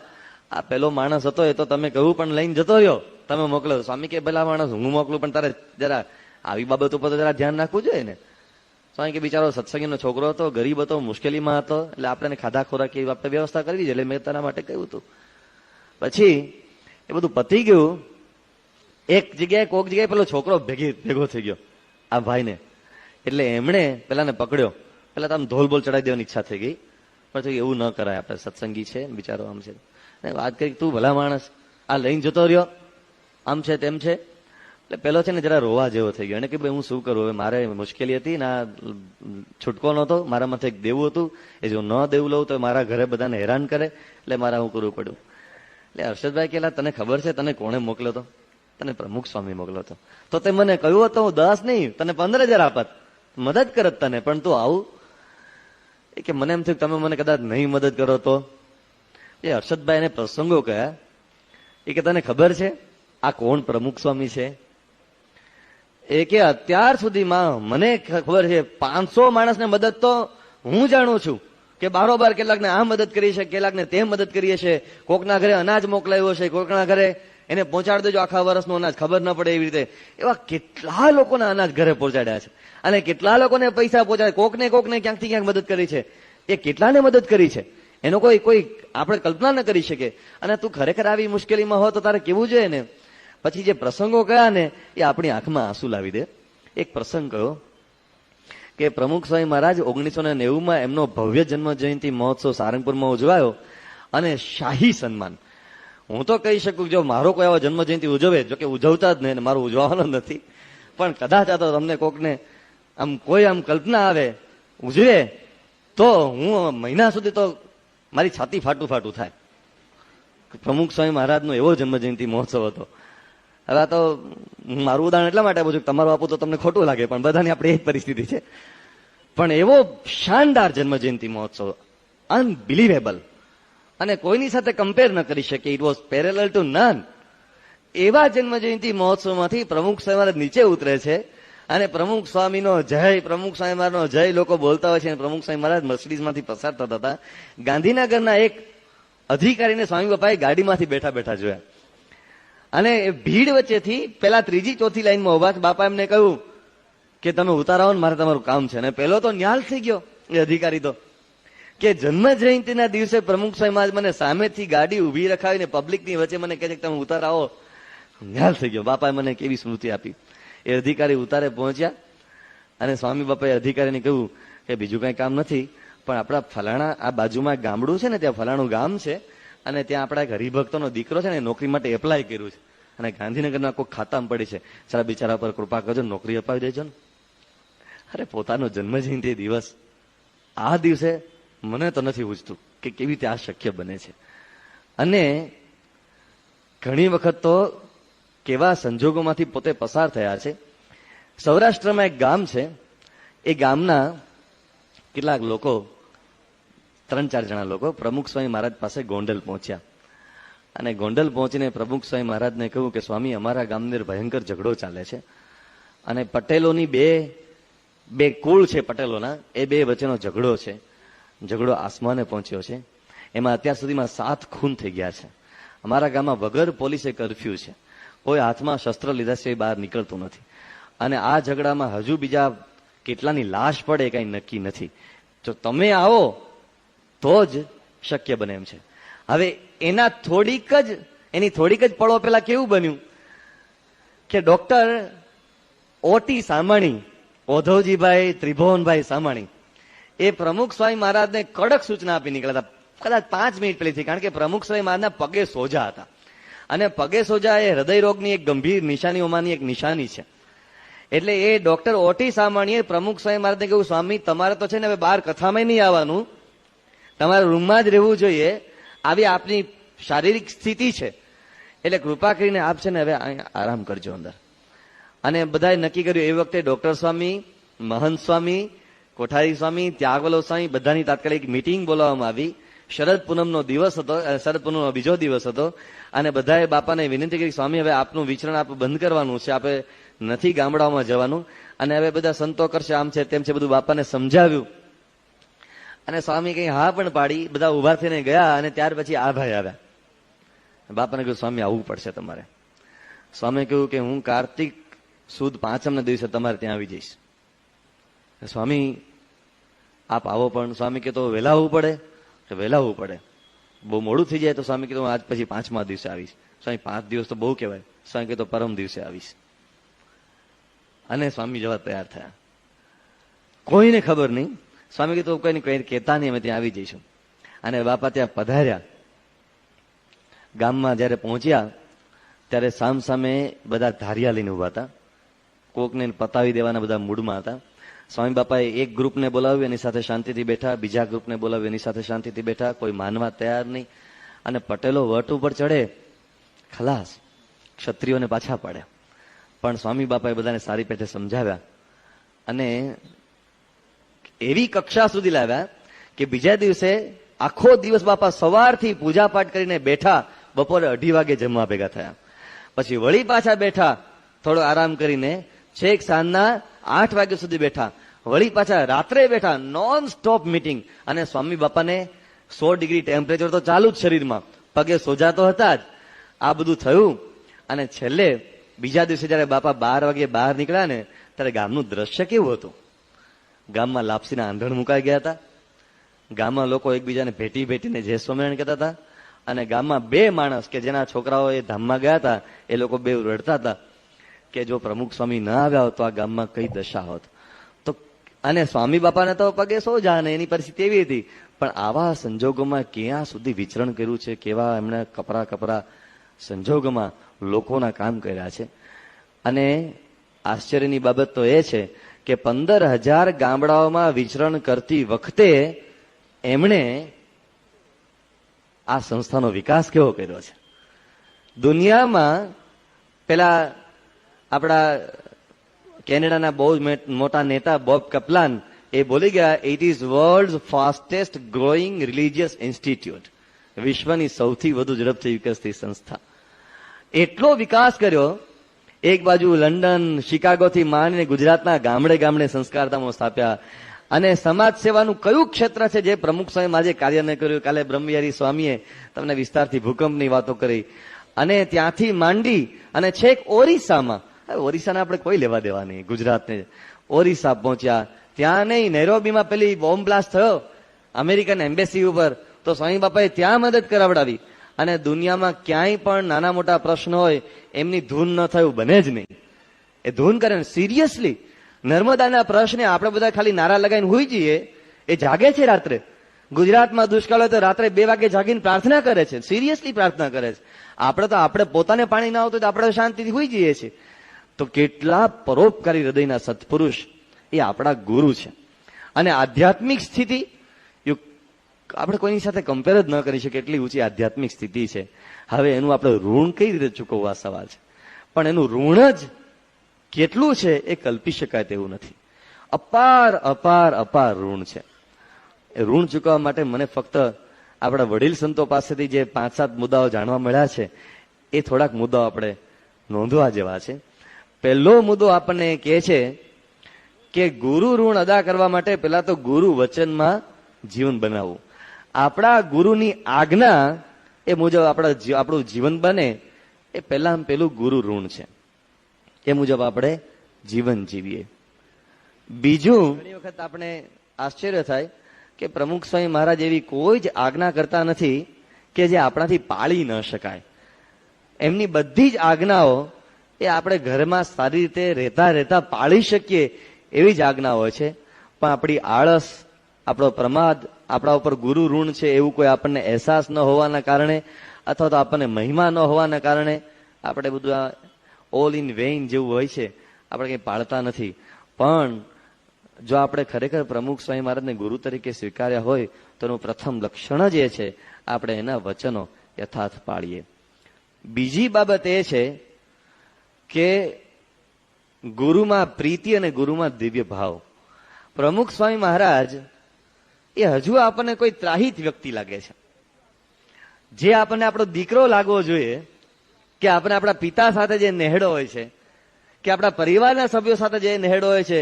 આ પેલો માણસ હતો એ તો તમે કહ્યું પણ લઈને જતો રહ્યો, તમે મોકલો. સ્વામી કે પેલા માણસ હું મોકલું પણ તારે જરા આવી બાબત ઉપર તો જરા ધ્યાન રાખવું જોઈએ ને. સ્વામી કે બિચારો સત્સંગીનો છોકરો હતો, ગરીબ હતો, મુશ્કેલીમાં હતો, એટલે આપણે ખાધા ખોરાક એવી આપણે વ્યવસ્થા કરવી છે, એટલે મેં તારા માટે કહ્યું હતું. પછી એ બધું પતી ગયું. એક જગ્યાએ કોક જગ્યાએ પેલો છોકરો ભેગો થઈ ગયો આ ભાઈને, એટલે એમણે પેલાને પકડ્યો. પેલા તો આમ ધોલ બોલ ચડાવી દેવાની ઈચ્છા થઈ ગઈ, પણ એવું ન કરાય, આપણે સત્સંગી છે બિચારો આમ છે. વાત કરી તું ભલા માણસ આ લઈને જતો રહ્યો, આમ છે તેમ છે. એટલે પેલો છે ને જરા રોવા જેવો થઈ ગયો. એને કે ભાઈ હું શું કરું, હવે મારે મુશ્કેલી હતી ને છૂટકો નહોતો, મારા માથે એક દેવું હતું, એ જો ન દેવું લઉં તો મારા ઘરે બધાને હેરાન કરે, એટલે મારા હું કરવું પડ્યું. એટલે હર્ષદભાઈ કે તને ખબર છે તને કોણે મોકલ્યો હતો? તને પ્રમુખ સ્વામી મોકલ્યો હતો. તો તે મને કહ્યું હતું હું 10 નહીં તને 15,000 આપત, મદદ કરત તને, પણ તું આવું. એ કે મને એમ થયું તમે મને કદાચ નહીં મદદ કરો તો. એ હર્ષદભાઈ એને પ્રસંગો કયા. એ કે તને ખબર છે આ કોણ પ્રમુખ સ્વામી છે? એ કે અત્યાર સુધીમાં મને ખબર છે 500 માણસને મદદ તો હું જાણું છું કે બારોબાર કેટલાકને આ મદદ કરી છે, કેટલાકને તે મદદ કરીએ છે. કોકના ઘરે અનાજ મોકલાવ્યો છે, કોકના ઘરે એને પહોંચાડી દેજો આખા વર્ષનું અનાજ, ખબર ન પડે એવી રીતે. એવા કેટલા લોકોના અનાજ ઘરે પહોંચાડ્યા છે અને કેટલા લોકોને પૈસા પહોંચાડે, કોકને ક્યાંકથી ક્યાંક મદદ કરી છે. એ કેટલાને મદદ કરી છે એનો કોઈ આપણે કલ્પના ન કરી શકે. અને તું ખરેખર આવી મુશ્કેલીમાં હો તો તારે કેવું જોઈએ ને. પછી જે પ્રસંગો કયા ને એ આપણી આંખમાં આંસુ લાવી દે. એક પ્રસંગ કયો કે પ્રમુખ સ્વામી મહારાજ 1990માં એમનો ભવ્ય જન્મ જયંતિ મહોત્સવ સારંગપુરમાં ઉજવાયો અને શાહી સન્માન. હું તો કહી શકું જો મારો કોઈ આવો જન્મ જયંતિ ઉજવે, જોકે ઉજવતા જ નહીં, મારો ઉજવવાનો નથી, પણ કદાચ આ તો તમને કોકને આમ કોઈ આમ કલ્પના આવે ઉજવે તો હું મહિના સુધી તો મારી છાતી ફાટું થાય. પ્રમુખ સ્વામી મહારાજનો એવો જન્મ જયંતિ મહોત્સવ હતો. હવે આ તો મારું ઉદાહરણ એટલા માટે આપું છું તમારું આપું તો તમને ખોટું લાગે, પણ બધાની આપણી એ જ પરિસ્થિતિ છે. પણ એવો શાનદાર જન્મ જયંતિ મહોત્સવ, અનબિલીવેબલ, અને કોઈની સાથે કમ્પેર ન કરી શકે. It was parallel to none. એવા જન્મ જયંતિ મહોત્સવમાંથી પ્રમુખ સ્વામી મહારાજ નીચે ઉતરે છે અને પ્રમુખ સ્વામીનો જય, પ્રમુખ સ્વામી મહારાજનો જય લોકો બોલતા હોય છે. અને પ્રમુખ સ્વામી મહારાજ મર્સિડીઝમાંથી પસાર થતા હતા. ગાંધીનગરના એક અધિકારીને સ્વામી બાપાએ ગાડીમાંથી બેઠા જોયા અને ભીડ વચ્ચેથી પેલા 3જી 4થી લાઈનમાં ઉભા છે. બાપા એમને કહ્યું કે તમે ઉતારાવો ને મારે તમારું કામ છે. અને પેલો તો ન્યાલ થઈ ગયો એ અધિકારી તો, કે જન્મ જયંતિના દિવસે પ્રમુખ સ્વામી મહારાજ મને સામેથી ગાડી ઉભી રખાવીને પબ્લિકની વચ્ચે મને કહે છે કે તમે ઉતારાવો. ન્યાલ થઈ ગયો. બાપાએ મને કેવી સ્મૃતિ આપી. એ અધિકારી ઉતારે પહોંચ્યા અને સ્વામી બાપાએ અધિકારીને કહ્યું કે બીજું કઈ કામ નથી, પણ આપણા ફલાણા આ બાજુમાં ગામડું છે ને, ત્યાં ફલાણું ગામ છે અને ત્યાં આપણા એક હરિભક્તોનો દીકરો છે ને નોકરી માટે એપ્લાય કર્યું છે અને ગાંધીનગરના કોઈ ખાતામાં પડી છે, સારા બિચારા પર કૃપા કરજો, નોકરી અપાવી દેજો ને. અરે પોતાનો જન્મજયંતિ દિવસ, આ દિવસે મને તો નથી પૂછતું કે કેવી રીતે આ શક્ય બને છે. અને ઘણી વખત તો કેવા સંજોગોમાંથી પોતે પસાર થયા છે. સૌરાષ્ટ્રમાં એક ગામ છે, એ ગામના કેટલાક લોકો 3-4 જણા લોકો પ્રમુખ સ્વામી મહારાજ પાસે ગોંડલ પહોંચ્યા અને ગોંડલ પહોંચીને પ્રમુખ સ્વામી મહારાજને કહ્યું કે સ્વામી અમારા ગામની અંદર ભયંકર ઝઘડો ચાલે છે અને પટેલોની બે કુળ છે પટેલોના, એ બે વચ્ચેનો ઝઘડો છે. ઝઘડો આસમાને પહોંચ્યો છે. એમાં અત્યાર સુધીમાં 7 ખૂન થઈ ગયા છે. અમારા ગામમાં વગર પોલીસે કર્ફ્યુ છે, કોઈ હાથમાં શસ્ત્ર લીધા સિવાય બહાર નીકળતું નથી અને આ ઝઘડામાં હજુ બીજા કેટલાની લાશ પડે કઈ નક્કી નથી. જો તમે આવો તો જ શક્ય બને એમ છે. હવે એની થોડીક જ પળો પેલા કેવું બન્યું કે ડોક્ટર ઓટી સામાણી ઓધવજીભાઈ ત્રિભુવનભાઈ સામાણી એ પ્રમુખ સ્વામી મહારાજને કડક સૂચના આપી નીકળ્યા હતા, કદાચ 5 મિનિટ પહેલીથી, કારણ કે પ્રમુખ સ્વામી મહારાજના પગે સોજા હતા, અને પગે સોજા એ હૃદય રોગની એક ગંભીર નિશાનીઓમાંની એક નિશાની છે. એટલે એ ડોક્ટર ઓટી સામાણીએ પ્રમુખ સ્વામી મહારાજને કહ્યું, સ્વામી તમારે તો છે ને હવે બહાર કથામાં નહીં આવવાનું, તમારે રૂમમાં જ રહેવું જોઈએ, આવી આપની શારીરિક સ્થિતિ છે, એટલે કૃપા કરીને આપ છે ને હવે આરામ કરજો અંદર. અને બધાએ નક્કી કર્યું. એ વખતે ડોક્ટર સ્વામી, મહંત સ્વામી, કોઠારી સ્વામી, ત્યાગવલ્લભ સ્વામી બધાની તાત્કાલિક મિટિંગ બોલાવવામાં આવી. શરદ પૂનમનો દિવસ હતો, શરદ પૂનમનો બીજો દિવસ હતો, અને બધાએ બાપાને વિનંતી કરી, સ્વામી હવે આપનું વિચરણ આપ બંધ કરવાનું છે, આપે નથી ગામડાઓમાં જવાનું, અને હવે બધા સંતો કરશે, આમ છે તેમ છે, બધું બાપાને સમજાવ્યું. અને સ્વામી કઈ હા પણ પાડી, બધા ઉભા થઈને ગયા. અને ત્યાર પછી આ ભાઈ આવ્યા. બાપાને કહ્યું, સ્વામી આવવું પડશે તમારે. સ્વામીએ કહ્યું કે હું કાર્તિક સુદ 5મના દિવસે તમારે ત્યાં આવી જઈશ. સ્વામી આપ આવો, પણ સ્વામી કે તો વહેલા આવવું પડે, કે વહેલા આવવું પડે, બહુ મોડું થઈ જાય તો સ્વામી કીધું આજ પછી 5મા દિવસે આવીશ. સ્વામી 5 દિવસ તો બહુ કહેવાય. સ્વામી કીધું પરમ દિવસે આવીશ. અને સ્વામી જવા તૈયાર થયા. કોઈને ખબર નહીં. સ્વામી કીધું કોઈને કઈ કહેતા નહીં, અમે ત્યાં આવી જઈશું. અને બાપા ત્યાં પધાર્યા. ગામમાં જયારે પહોંચ્યા ત્યારે સામ સામે બધા ધારિયા લઈને ઉભા હતા. કોકને પતાવી દેવાના બધા મૂડમાં હતા. સ્વામી બાપાએ એક ગ્રુપને બોલાવ્યું, એની સાથે શાંતિથી બેઠા, બીજા ગ્રુપને બોલાવ્યું, એની સાથે શાંતિથી બેઠા, કોઈ માનવા તૈયાર નહીં. અને પટેલો વટ ઉપર ચડે ખલાસ, ક્ષત્રિયોને પાછા પડે. પણ સ્વામી બાપાએ બધાને સારી પેઠે સમજાવ્યા, અને એવી કક્ષા સુધી લાવ્યા કે બીજા દિવસે આખો દિવસ બાપા સવારથી પૂજા પાઠ કરીને બેઠા, બપોરે 2:30 વાગે જમવા ભેગા થયા. પછી વળી પાછા બેઠા, થોડો આરામ કરીને છેક સાંજના 8 વાગ્યા સુધી બેઠા, વળી પાછા રાત્રે બેઠા, નોન સ્ટોપ મીટિંગ. અને સ્વામી બાપાને 100 ડિગ્રી ટેમ્પરેચર તો ચાલુ જ શરીરમાં, પગે સોજા તો હતા જ. આ બધું થયું. અને છેલ્લે બીજા દિવસે જયારે બાપા 12 વાગે બહાર નીકળ્યા ને, ત્યારે ગામનું દ્રશ્ય કેવું હતું. ગામમાં લાપસીના આંધણ મુકાઈ ગયા હતા. ગામમાં લોકો એકબીજાને ભેટી ભેટીને જય સ્વામિનારાયણ કહેતા હતા. અને ગામમાં 2 માણસ કે જેના છોકરાઓ એ ધામમાં ગયા હતા, એ લોકો 2 રડતા હતા કે જો પ્રમુખ સ્વામી ના આવ્યા હોત તો આ ગામમાં કઈ દશા હોત. તો અને સ્વામી બાપાને તો પગે સોજા ને એની પરિસ્થિતિ એવી હતી. પણ આવા સંજોગોમાં ક્યાં સુધી વિચરણ કર્યું છે, કેવા એમણે કપરા સંજોગોમાં લોકોના કામ કર્યા છે. અને આશ્ચર્યની બાબત તો એ છે કે 15,000 ગામડાઓમાં વિચરણ કરતી વખતે એમણે આ સંસ્થાનો વિકાસ કેવો કર્યો છે. દુનિયામાં પેલા આપણા કેનેડાના બહુ જ મોટા નેતા બોબ કપલાન એ બોલી ગયા, it is world fastest growing religious institute, વિશ્વની સૌથી વધુ ઝડપથી વિકસતી સંસ્થા. એટલો વિકાસ કર્યો. એક બાજુ લંડન, શિકાગોથી માંડીને ગુજરાતના ગામડે ગામડે સંસ્કારધામો સ્થાપ્યા. અને સમાજ સેવાનું કયું ક્ષેત્ર છે જે પ્રમુખ સ્વામી આજે કાર્ય ન કર્યું. કાલે બ્રહ્મવિહારી સ્વામીએ તમને વિસ્તારથી ભૂકંપની વાતો કરી. અને ત્યાંથી માંડી અને છેક ઓરિસ્સામાં, ઓરિસ્સાને આપણે કોઈ લેવા દેવા નહીં, ગુજરાતને, ઓરિસ્સા પહોંચ્યા. ત્યાં નહીં, નૈરોબીમાં પેલી બોમ્બ બ્લાસ્ટ થયો અમેરિકન એમ્બેસી ઉપર, તો સ્વામી બાપાએ ત્યાં મદદ કરાવડાવી. અને દુનિયામાં ક્યાંય પણ નાના મોટા પ્રશ્ન હોય એમની ધૂન ન થયું બને જ નહીં. એ ધૂન કરે સિરિયસલી. નર્મદાના પ્રશ્ને આપણે બધા ખાલી નારા લગાવીને હોઈ જઈએ, એ જાગે છે રાત્રે. ગુજરાતમાં દુષ્કાળ હોય તો રાત્રે 2 વાગે જાગીને પ્રાર્થના કરે છે, સિરિયસલી પ્રાર્થના કરે છે. આપણે પોતાને પાણી ના આવતું તો આપણે શાંતિથી હોઈ જઈએ છીએ. તો કેટલા પરોપકારી હૃદયના સત્પુરુષ એ આપણા ગુરુ છે. અને આધ્યાત્મિક સ્થિતિ આપણે કોઈની સાથે કમ્પેર જ ન કરી શકીએ, એટલી ઊંચી આધ્યાત્મિક સ્થિતિ છે. હવે એનું આપણે ઋણ કઈ રીતે ચૂકવવા સવાલ છે. પણ એનું ઋણ જ કેટલું છે એ કલ્પી શકાય તેવું નથી. અપાર અપાર અપાર ઋણ છે. એ ઋણ ચૂકવવા માટે મને ફક્ત આપણા વડીલ સંતો પાસેથી જે 5-7 મુદ્દાઓ જાણવા મળ્યા છે, એ થોડાક મુદ્દાઓ આપણે નોંધવા જેવા છે. પહેલો મુદ્દો આપણને કહે છે કે ગુરુ ઋણ અદા કરવા માટે પહેલા તો ગુરુ વચનમાં જીવન બનાવવું. આપણા ગુરુની આજ્ઞા એ મુજબ આપણું જીવન બને, એ પહેલું ગુરુ ઋણ છે. એ મુજબ આપણે જીવન જીવીએ. બીજું, ઘણી વખત આપણે આશ્ચર્ય થાય કે પ્રમુખ સ્વામી મહારાજ એવી કોઈ જ આજ્ઞા કરતા નથી કે જે આપણાથી પાળી ન શકાય. એમની બધી જ આજ્ઞાઓ એ આપણે ઘરમાં સારી રીતે રહેતા પાળી શકીએ એવી જ આજ્ઞા હોય છે. પણ આપણી આળસ, આપણો પ્રમાદ, આપણા ઉપર ગુરુ ઋણ છે એવું કોઈ આપણને અહેસાસ ન હોવાના કારણે અથવા તો આપણને મહિમા ન હોવાના કારણે આપણે બધું આ ઓલ ઇન વેઇન જેવું હોય છે, આપણે કંઈ પાળતા નથી. પણ જો આપણે ખરેખર પ્રમુખ સ્વામી મહારાજને ગુરુ તરીકે સ્વીકાર્યા હોય તો એનું પ્રથમ લક્ષણ જ એ છે આપણે એના વચનો યથાર્થ પાળીએ. બીજી બાબત એ છે કે ગુરુમાં પ્રીતિ અને ગુરુમાં દિવ્ય ભાવ. પ્રમુખ સ્વામી મહારાજ એ હજુ આપણને કોઈ ત્રાહિત વ્યક્તિ લાગે છે. જે આપણને આપણો દીકરો લાગવો જોઈએ, કે આપણે આપણા પિતા સાથે જે નેહડો હોય છે, કે આપણા પરિવારના સભ્યો સાથે જે નેહડો હોય છે,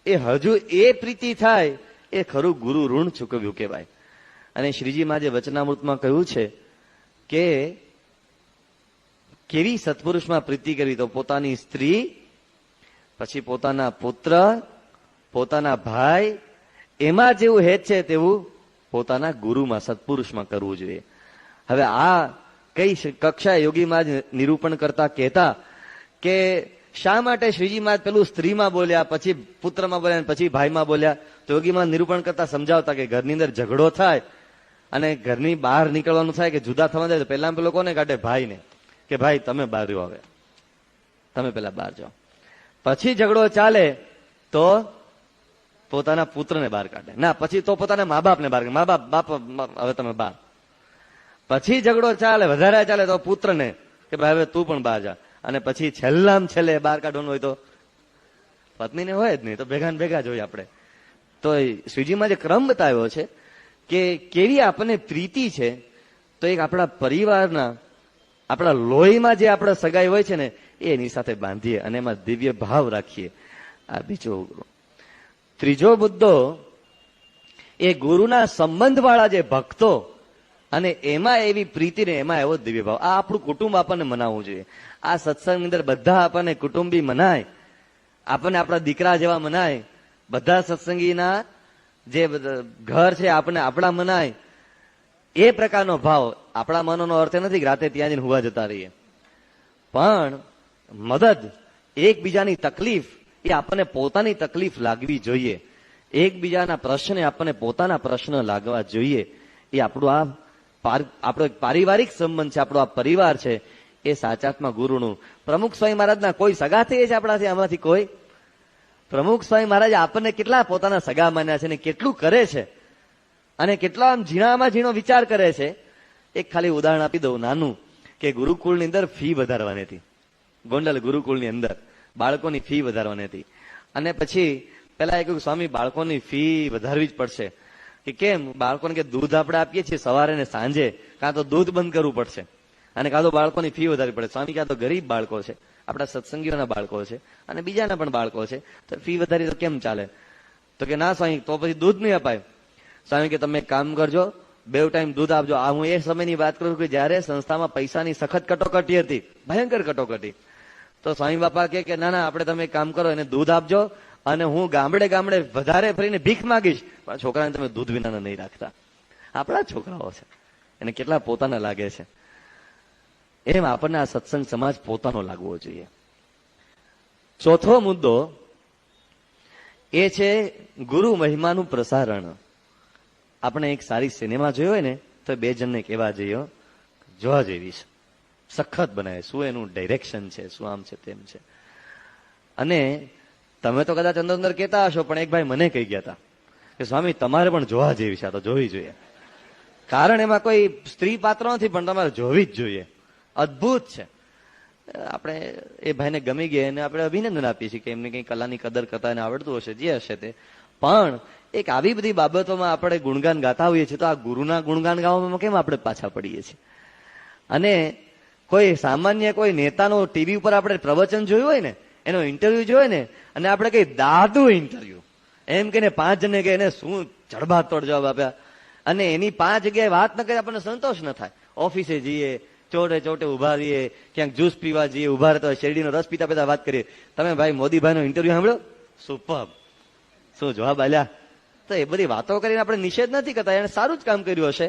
એ હજુ એ પ્રીતિ થાય એ ખરું ગુરુ ઋણ ચૂકવ્યું કહેવાય. અને શ્રીજીમાં જે વચનામૃતમાં કહ્યું છે કે કેવી સત્પુરુષમાં પ્રીતિ કરવી, તો પોતાની સ્ત્રી, પછી પોતાના પુત્ર, પોતાના ભાઈ, એમાં જેવું હેત છે તેવું પોતાના ગુરુમાં, સત્પુરુષમાં કરવું જોઈએ. હવે આ કઈ કક્ષા યોગીમાં જ નિરૂપણ કરતા કહેતા કે શા માટે શ્રીજીમાં પેલું સ્ત્રીમાં બોલ્યા, પછી પુત્રમાં બોલ્યા, પછી ભાઈમાં બોલ્યા, તો યોગીમાં નિરૂપણ કરતા સમજાવતા કે ઘરની અંદર ઝઘડો થાય અને ઘરની બહાર નીકળવાનું થાય કે જુદા થવા જાય તો પહેલા પેલો કોને કાઢે? ભાઈને, કે ભાઈ તમે બહાર રહ્યો, હવે તમે પેલા બહાર જાઓ. પછી ઝઘડો ચાલે તો પોતાના પુત્રને બહાર કાઢે, ના પછી તો પોતાના મા બાપને બહાર કાઢે, મા બાપ હવે તમે બહાર. પછી ઝઘડો ચાલે, વધારે ચાલે તો પુત્રને કે ભાઈ હવે તું પણ બહાર જા. અને પછી છેલ્લે બહાર કાઢવાનું હોય તો પત્નીને હોય જ નહીં, તો ભેગા ને ભેગા જોઈએ આપણે. તો શ્રીજીમાં જે ક્રમ બતાવ્યો છે કે કેવી આપણને પ્રીતિ છે, તો એક આપણા પરિવારના, આપણા લોહીમાં જે આપણા સગાઈ હોય છે ને એની સાથે બાંધીએ અને એમાં દિવ્ય ભાવ રાખીએ. આ બીજો. ત્રીજો મુદ્દો એ ગુરુના સંબંધ વાળા જે ભક્તો અને એમાં એવી પ્રીતિ ને એમાં એવો દિવ્ય ભાવ. આ આપણું કુટુંબ આપણને મનાવવું જોઈએ. આ સત્સંગની અંદર બધા આપણને કુટુંબી મનાય, આપણને આપણા દીકરા જેવા મનાય, બધા સત્સંગીના જે ઘર છે આપણને આપણા મનાય, એ પ્રકારનો ભાવ. આપણા મનોનો અર્થ નથી કે રાતે ત્યાં જઈને હુવા જતા રહીએ, પણ મદદ, એકબીજાની તકલીફ એ આપણને પોતાની તકલીફ લાગવી જોઈએ, એકબીજાના પ્રશ્ને આપણને પોતાના પ્રશ્ન લાગવા જોઈએ. એ આપણું આપણો એક પારિવારિક સંબંધ છે, આપણો આ પરિવાર છે, એ સાચાત્મા ગુરુનું. પ્રમુખ સ્વામી મહારાજના કોઈ સગા થઈએ છે આપણાથી? આમાંથી કોઈ? પ્રમુખ સ્વામી મહારાજ આપણને કેટલા પોતાના સગા માન્યા છે ને કેટલું કરે છે, અને કેટલો આમ ઝીણામાં ઝીણો વિચાર કરે છે. એક ખાલી ઉદાહરણ આપી દઉં નાનું, કે ગુરુકુળની અંદર ફી વધારવાની હતી. ગોંડલ ગુરુકુળની અંદર બાળકોની ફી વધારવાની હતી. અને પછી પેલા એ કહ્યું સ્વામી બાળકોની ફી વધારવી જ પડશે. કે કેમ? બાળકોને કે દૂધ આપણે આપીએ છીએ સવારે ને સાંજે, કાં તો દૂધ બંધ કરવું પડશે અને કાં તો બાળકોની ફી વધારવી પડે. સ્વામી કાં તો ગરીબ બાળકો છે, આપણા સત્સંગીઓના બાળકો છે અને બીજાના પણ બાળકો છે, તો ફી વધારી તો કેમ ચાલે? તો કે ના સ્વામી, તો પછી દૂધ નહીં અપાય. સ્વામી કે તમે કામ કરજો, 2 ટાઈમ દૂધ આપજો. આ હું એ સમયની વાત કરું કે જયારે સંસ્થામાં પૈસાની સખત કટોકટી હતી, ભયંકર કટોકટી. તો સ્વામી બાપા કે ના ના, આપણે તમે કામ કરો, એને દૂધ આપજો અને હું ગામડે ગામડે વધારે ફરીને ભીખ માંગીશ, પણ છોકરાને તમે દૂધ વિનાના નહીં રાખતા. આપણા છોકરાઓ છે, એને કેટલા પોતાના લાગે છે. એમ આપણને આ સત્સંગ સમાજ પોતાનો લાગવો જોઈએ. ચોથો મુદ્દો એ છે ગુરુ મહિમાનું પ્રસારણ. આપણે એક સારી સિનેમા જોયો હોય ને તો 2 જણને કહેવા જઈએ, જોવા જેવી છે, સખત બનાવે, શું એનું ડાયરેક્શન છે, શું આમ છે તેમ છે. અને તમે તો કદાચ અંદર અંદર કહેતા હશો, પણ એક ભાઈ મને કહી ગયા હતા કે સ્વામી તમારે પણ જોવા જેવી છે, આ તો જોવી જોઈએ. કારણ એમાં કોઈ સ્ત્રી પાત્ર નથી, પણ તમારે જોવી જ જોઈએ, અદ્ભુત છે. આપણે એ ભાઈને ગમી ગયા એને આપણે અભિનંદન આપીએ છીએ કે એમને કઈ કલાની કદર કરતા એને આવડતું હશે, જે હશે તે. પણ એક આવી બધી બાબતોમાં આપણે ગુણગાન ગાતા હોઈએ છીએ, તો આ ગુરુના ગુણગાન ગાવામાં કેમ આપણે પાછા પડીએ છીએ? અને કોઈ સામાન્ય કોઈ નેતાનો ટીવી ઉપર આપણે પ્રવચન જોયું હોય ને, એનો ઇન્ટરવ્યુ જોયો ને, અને આપણે કઈ દાદુ ઇન્ટરવ્યુ એમ કે 5 જણને કે એને શું જડબાતોડ જવાબ આપ્યા, અને એની 5 જગ્યાએ વાત ન કરી આપણને સંતોષ ન થાય. ઓફિસે જઈએ, ચોટે ઉભા રહીએ, ક્યાંક જ્યુસ પીવા જઈએ, ઉભા રહેતા હોય, શેરડીનો રસ પીતા પીતા વાત કરીએ, તમે ભાઈ મોદીભાઈનો ઇન્ટરવ્યુ સાંભળ્યો, સુપર, શું જવાબ આલ્યા. તો એ બધી વાતો કરીને આપણે નિષેધ નથી કરતા, એને સારું જ કામ કર્યું હશે,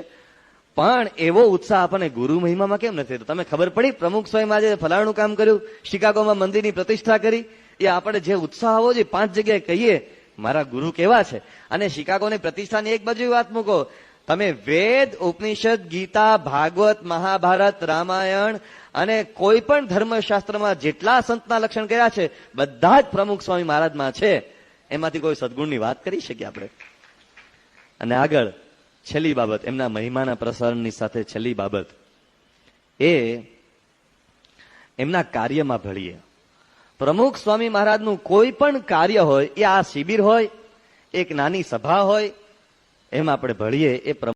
પણ એવો ઉત્સાહ આપણને ગુરુ મહિમામાં કેમ નથી? તમે ખબર પડી પ્રમુખ સ્વામીમાં જે ફલાણું કામ કર્યું, શિકાગોમાં મંદિરની પ્રતિષ્ઠા કરી, એ આપણે જે ઉત્સાહ હોવો જોઈએ 5 જગ્યાએ કહીએ મારા ગુરુ કેવા છે. અને શિકાગોની પ્રતિષ્ઠાની એક બાજુ વાત મૂકો, તમે વેદ, ઉપનિષદ, ગીતા, ભાગવત, મહાભારત, રામાયણ અને કોઈ પણ ધર્મશાસ્ત્રમાં જેટલા સંતના લક્ષણ કર્યા છે બધા જ પ્રમુખ સ્વામી મહારાજમાં છે. એમાંથી કોઈ સદગુણની વાત કરી શકીએ આપણે. અને આગળ છેલ્લી બાબત, એમના મહિમાના પ્રસારણની સાથે છેલ્લી બાબત એ એમના કાર્યમાં ભળીએ. પ્રમુખ સ્વામી મહારાજનું કોઈ પણ કાર્ય હોય, એ આ શિબિર હોય, એક નાની સભા હોય, એમાં આપણે ભળીએ. એ